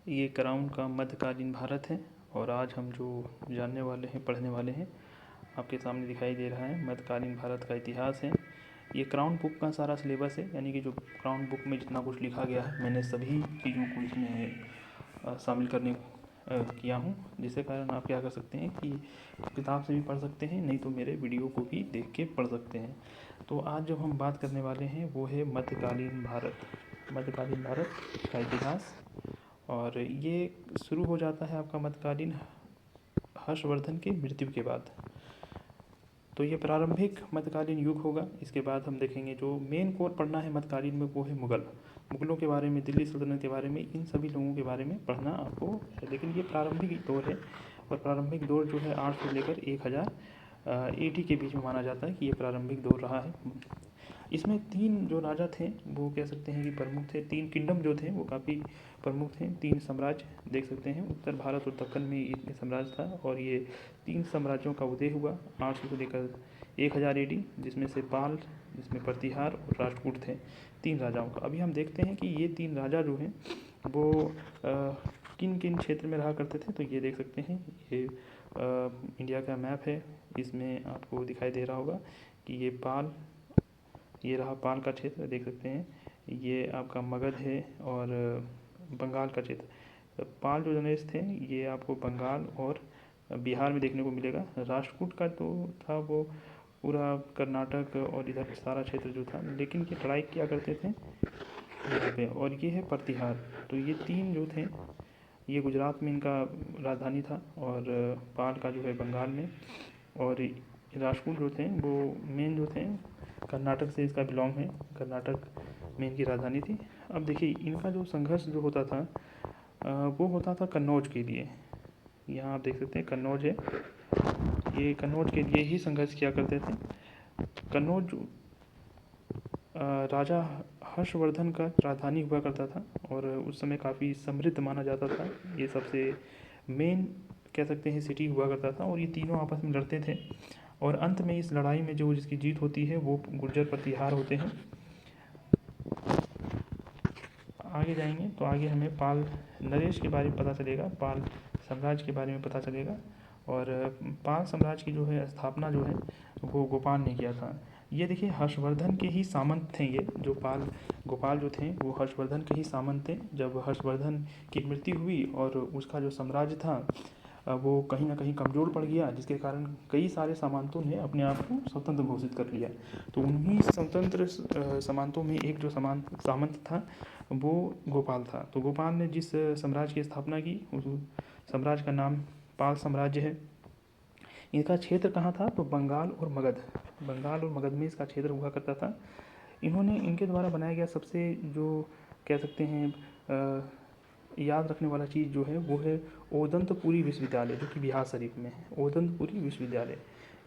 ये क्राउन का मध्यकालीन भारत है और आज हम जो जानने वाले हैं, पढ़ने वाले हैं, आपके सामने दिखाई दे रहा है मध्यकालीन भारत का इतिहास है। ये क्राउन बुक का सारा सिलेबस है, यानी कि जो क्राउन बुक में जितना कुछ लिखा गया है मैंने सभी चीज़ों को इसमें शामिल करने किया हूँ, जिसके कारण आप क्या कर सकते हैं कि किताब से भी पढ़ सकते हैं, नहीं तो मेरे वीडियो को भी देख के पढ़ सकते हैं। तो आज जो हम बात करने वाले हैं वो है मध्यकालीन भारत का इतिहास। और ये शुरू हो जाता है आपका मध्यकालीन हर्षवर्धन की मृत्यु के बाद। तो ये प्रारंभिक मध्यकालीन युग होगा। इसके बाद हम देखेंगे जो मेन कोर पढ़ना है मध्यकालीन में वो है मुगलों के बारे में, दिल्ली सल्तनत के बारे में, इन सभी लोगों के बारे में पढ़ना आपको है। लेकिन ये प्रारंभिक दौर है और प्रारंभिक दौर जो है 8 से लेकर 1000 AD के बीच में माना जाता है कि ये प्रारंभिक दौर रहा है। इसमें 3 जो राजा थे वो कह सकते हैं कि प्रमुख थे। 3 किंगडम जो थे वो काफ़ी प्रमुख थे। 3 साम्राज्य देख सकते हैं, उत्तर भारत और दक्कन में इतने साम्राज्य था और ये 3 साम्राज्यों का उदय हुआ 800 से लेकर 1000 AD, जिसमें से पाल, जिसमें प्रतिहार और राष्ट्रकूट थे। 3 राजाओं का अभी हम देखते हैं कि ये 3 राजा जो हैं वो किन किन क्षेत्र में रहा करते थे। तो ये देख सकते हैं, ये इंडिया का मैप है, इसमें आपको दिखाई दे रहा होगा कि ये रहा पाल का क्षेत्र, देख सकते हैं। ये आपका मगध है और बंगाल का क्षेत्र। पाल जो नरेश थे ये आपको बंगाल और बिहार में देखने को मिलेगा। राष्ट्रकूट का तो था वो पूरा कर्नाटक और इधर सारा क्षेत्र जो था, लेकिन ये लड़ाई क्या करते थे यहाँ पे। और ये है प्रतिहार। तो ये 3 जो थे, ये गुजरात में इनका राजधानी था और पाल का जो है बंगाल में, और राष्ट्रकूट जो थे वो मेन जो थे कर्नाटक से इसका बिलोंग है, कर्नाटक में इनकी राजधानी थी। अब देखिए इनका जो संघर्ष जो होता था वो होता था कन्नौज के लिए। यहाँ आप देख सकते हैं कन्नौज है, ये कन्नौज के लिए ही संघर्ष किया करते थे। कन्नौज राजा हर्षवर्धन का राजधानी हुआ करता था और उस समय काफ़ी समृद्ध माना जाता था। ये सबसे मेन कह सकते हैं सिटी हुआ करता था और ये तीनों आपस में लड़ते थे और अंत में इस लड़ाई में जो जिसकी जीत होती है वो गुर्जर प्रतिहार होते हैं। आगे जाएंगे तो आगे हमें पाल नरेश के बारे में पता चलेगा, पाल साम्राज्य के बारे में पता चलेगा। और पाल साम्राज्य की जो है स्थापना जो है वो गोपाल ने किया था। ये देखिए हर्षवर्धन के ही सामंत थे। ये जो गोपाल जो थे वो हर्षवर्धन के ही सामंत थे। जब हर्षवर्धन की मृत्यु हुई और उसका जो साम्राज्य था वो कहीं ना कहीं कमज़ोर पड़ गया, जिसके कारण कई सारे सामंतों ने अपने आप को स्वतंत्र घोषित कर लिया। तो उन्हीं स्वतंत्र सामंतों में एक जो सामंत था वो गोपाल था। तो गोपाल ने जिस साम्राज्य की स्थापना की उस साम्राज्य का नाम पाल साम्राज्य है। इनका क्षेत्र कहाँ था तो बंगाल और मगध में इसका क्षेत्र हुआ करता था। इनके द्वारा बनाया गया सबसे जो कह सकते हैं याद रखने वाला चीज़ जो है वो है ओदंतपुरी विश्वविद्यालय, जो कि बिहार शरीफ में है। ओदंतपुरी विश्वविद्यालय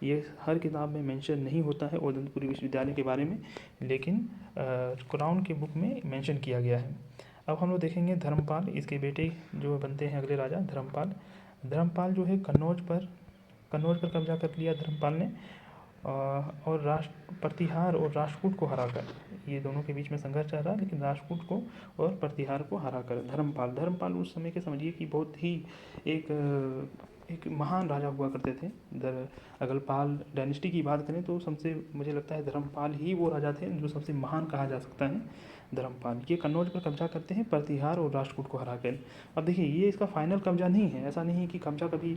ये हर किताब में मेंशन नहीं होता है ओदंतपुरी विश्वविद्यालय के बारे में, लेकिन क्राउन के बुक में मेंशन किया गया है। अब हम लोग देखेंगे धर्मपाल, इसके बेटे जो बनते हैं अगले राजा धर्मपाल जो है कन्नौज पर कब्जा कर लिया धर्मपाल ने और प्रतिहार और राष्ट्रकूट को हराकर, ये दोनों के बीच में संघर्ष चल रहा है, लेकिन राष्ट्रकूट को और प्रतिहार को हराकर धर्मपाल उस समय के समझिए कि बहुत ही एक महान राजा हुआ करते थे। अगर पाल डायनेस्टी की बात करें तो सबसे मुझे लगता है धर्मपाल ही वो राजा थे जो सबसे महान कहा जा सकता है। धर्मपाल ये कन्नौज पर कब्जा करते हैं प्रतिहार और राष्ट्रकूट को हराकर। अब देखिए ये इसका फाइनल कब्जा नहीं है, ऐसा नहीं है कि कब्जा कभी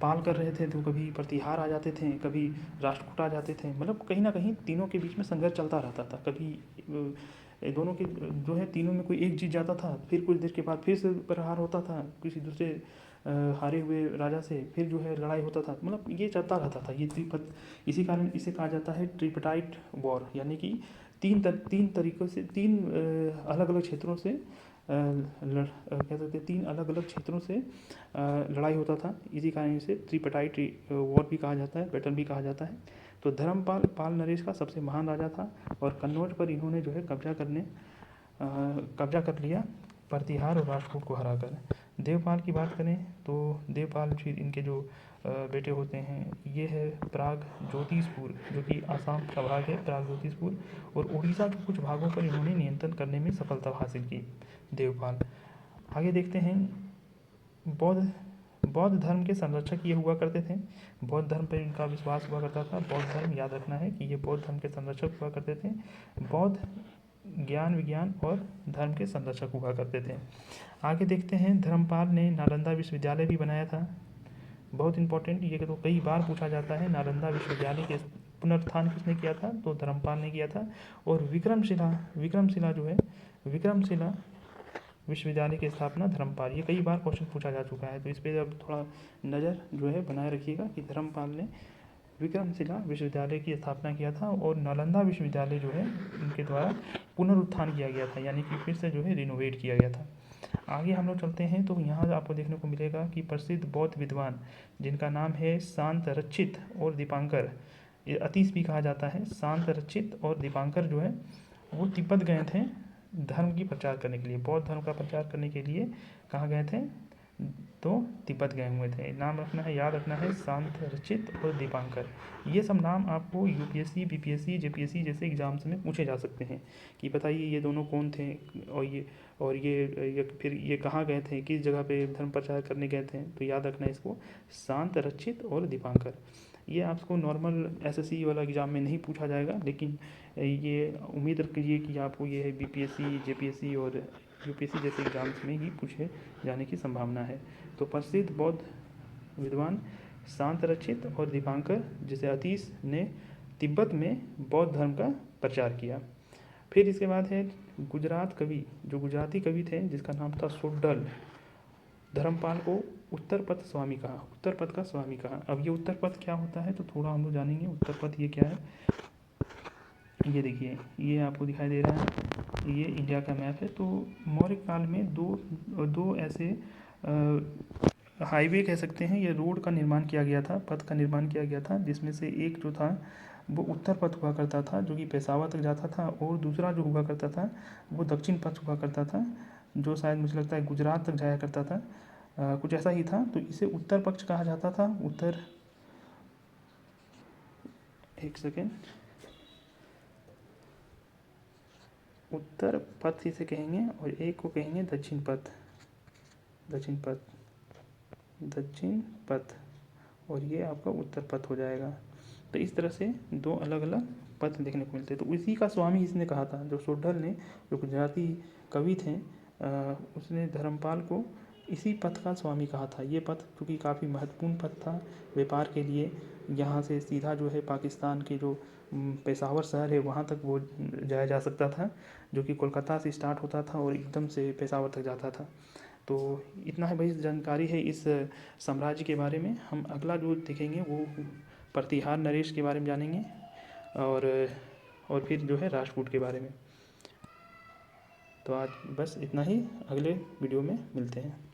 पाल कर रहे थे तो कभी प्रतिहार आ जाते थे, कभी राष्ट्रकूट आ जाते थे। मतलब कहीं ना कहीं तीनों के बीच में संघर्ष चलता रहता था। कभी दोनों के जो है तीनों में कोई एक जीत जाता था, फिर कुछ देर के बाद फिर से प्रहार होता था किसी दूसरे हारे हुए राजा से, फिर जो है लड़ाई होता था। मतलब ये चलता रहता था। ये इसी कारण इसे कहा जाता है ट्रिपटाइट वॉर, यानी कि तीन तरीक़ों से, 3 अलग अलग क्षेत्रों से कह सकते हैं 3 अलग अलग क्षेत्रों से लड़ाई होता था। इसी कारण इसे ट्रिपटाइट वॉर भी कहा जाता है, बैटल भी कहा जाता है। तो धर्मपाल पाल नरेश का सबसे महान राजा था और कन्नौज पर इन्होंने जो है कब्जा कर लिया प्रतिहार और राष्ट्रकूट को हराकर। देवपाल की बात करें तो देवपाल फिर इनके जो बेटे होते हैं ये है प्राग ज्योतिषपुर, जो कि आसाम का भाग है प्राग ज्योतिषपुर, और उड़ीसा के कुछ भागों पर इन्होंने नियंत्रण करने में सफलता हासिल की देवपाल। आगे देखते हैं, बौद्ध बौद्ध धर्म के संरक्षक ये हुआ करते थे। बौद्ध धर्म पर इनका विश्वास हुआ करता था। बौद्ध धर्म याद रखना है कि ये बौद्ध धर्म के संरक्षक हुआ करते थे। बौद्ध ज्ञान विज्ञान और धर्म के संरक्षक हुआ करते थे। आगे देखते हैं, धर्मपाल ने नालंदा विश्वविद्यालय भी बनाया था। बहुत इंपॉर्टेंट, ये तो कई बार पूछा जाता है। नालंदा विश्वविद्यालय के पुनरुत्थान किसने किया था? तो धर्मपाल ने किया था। और विक्रमशिला जो है, विक्रमशिला विश्वविद्यालय की स्थापना धर्मपाल, ये कई बार क्वेश्चन पूछा जा चुका है, तो इस पर अब थोड़ा नज़र जो है बनाए रखिएगा कि धर्मपाल ने विक्रमशिला विश्वविद्यालय की स्थापना किया था और नालंदा विश्वविद्यालय जो है उनके द्वारा पुनरुत्थान किया गया था, यानी कि फिर से जो है रिनोवेट किया गया था। आगे हम लोग चलते हैं, तो यहाँ आपको देखने को मिलेगा कि प्रसिद्ध बौद्ध विद्वान जिनका नाम है शांत रचित और दीपांकर, ये अतीश भी कहा जाता है। शांत रचित और दीपांकर जो है वो तिब्बत गए थे धर्म की प्रचार करने के लिए, बौद्ध धर्म का प्रचार करने के लिए। कहाँ गए थे? तो तिब्बत गए हुए थे। नाम रखना है, याद रखना है, शांत रचित और दीपांकर। ये सब नाम आपको यूपीएससी बीपीएससी जेपीएससी जैसे एग्जाम्स में पूछे जा सकते हैं कि बताइए ये दोनों कौन थे और ये फिर ये कहाँ गए थे, किस जगह पे धर्म प्रचार करने गए थे। तो याद रखना है इसको, शांत रचित और दीपांकर। ये आपको नॉर्मल एसएससी वाला एग्ज़ाम में नहीं पूछा जाएगा, लेकिन ये उम्मीद कीजिए कि आपको ये बीपीएससी जेपीएससी और यूपीएससी जैसे एग्ज़ाम्स में ही पूछे जाने की संभावना है। तो प्रसिद्ध बौद्ध विद्वान शांत रचित और दीपांकर, जिसे अतीश ने तिब्बत में बौद्ध धर्म का प्रचार किया। फिर इसके बाद है गुजरात कवि, जो गुजराती कवि थे जिसका नाम था सोड्डल। धर्मपाल को उत्तर पथ स्वामी कहा, उत्तर पथ का स्वामी कहा। अब ये उत्तर पथ क्या होता है तो थोड़ा हम लोग जानेंगे। उत्तर पथ ये क्या है, ये देखिए, ये आपको दिखाई दे रहा है, ये इंडिया का मैप है। तो मौर्य काल में दो ऐसे हाईवे कह सकते हैं, ये रोड का निर्माण किया गया था, पथ का निर्माण किया गया था, जिसमें से एक जो था वो उत्तर पथ हुआ करता था जो कि पेशावर तक जाता था, और दूसरा जो हुआ करता था वो दक्षिण पथ हुआ करता था, जो शायद मुझे लगता है गुजरात तक जाया करता था। कुछ ऐसा ही था, तो इसे उत्तर पक्ष कहा जाता था। एक सेकेंड, उत्तर पथ इसे कहेंगे और एक को कहेंगे दक्षिण पथ, दक्षिण पथ, और ये आपका उत्तर पथ हो जाएगा। तो इस तरह से दो अलग अलग पथ देखने को मिलते हैं। तो इसी का स्वामी इसने कहा था, जो सोड्डल ने, जो गुजराती कवि थे, उसने धर्मपाल को इसी पथ का स्वामी कहा था। ये पथ क्योंकि काफ़ी महत्वपूर्ण पथ था व्यापार के लिए, यहाँ से सीधा जो है पाकिस्तान के जो पेशावर शहर है वहाँ तक वो जाया जा सकता था, जो कि कोलकाता से स्टार्ट होता था और एकदम से पेशावर तक जाता था। तो इतना है भाई जानकारी है इस साम्राज्य के बारे में। हम अगला जो देखेंगे वो प्रतिहार नरेश के बारे में जानेंगे, और फिर जो है राष्ट्रकूट के बारे में। तो आज बस इतना ही, अगले वीडियो में मिलते हैं।